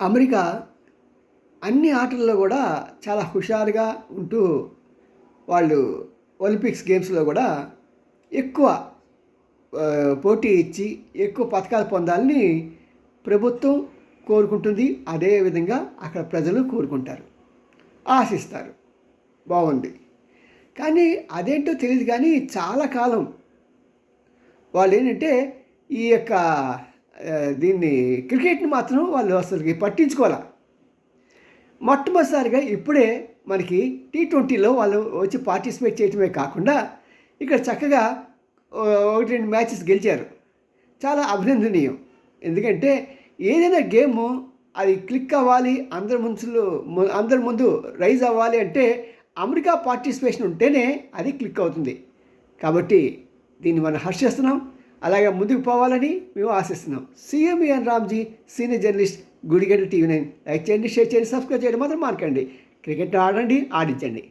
America అన్ని ఆటల్లో కూడా చాలా హుషారుగా ఉంటూ వాళ్ళు ఒలింపిక్స్ గేమ్స్లో కూడా ఎక్కువ పోటీ ఇచ్చి ఎక్కువ పథకాలు పొందాలని ప్రభుత్వం కోరుకుంటుంది. అదేవిధంగా అక్కడ ప్రజలు కోరుకుంటారు, ఆశిస్తారు. బాగుంది. కానీ అదేంటో తెలియదు, కానీ చాలా కాలం వాళ్ళు ఏంటంటే ఈ యొక్క దీన్ని క్రికెట్ని మాత్రం వాళ్ళు అసలు పట్టించుకోవాలి. మొట్టమొదటిసారిగా ఇప్పుడే మనకి T20లో వాళ్ళు వచ్చి పార్టిసిపేట్ చేయటమే కాకుండా ఇక్కడ చక్కగా 1-2 మ్యాచెస్ గెలిచారు. చాలా అభినందనీయం. ఎందుకంటే ఏదైనా గేము అది క్లిక్ అవ్వాలి, అందరి ముందు రైజ్ అవ్వాలి అంటే అమెరికా పార్టిసిపేషన్ ఉంటేనే అది క్లిక్ అవుతుంది. కాబట్టి దీన్ని మనం హర్షిస్తున్నాం. అలాగే ముందుకు పోవాలని మేము ఆశిస్తున్నాం. CMEN Ramji, senior journalist, Gudigadda TV9. Like చేయండి, షేర్ చేయండి, సబ్స్క్రైబ్ చేయడం మాత్రం మానకండి. క్రికెట్ ఆడండి, ఆడించండి.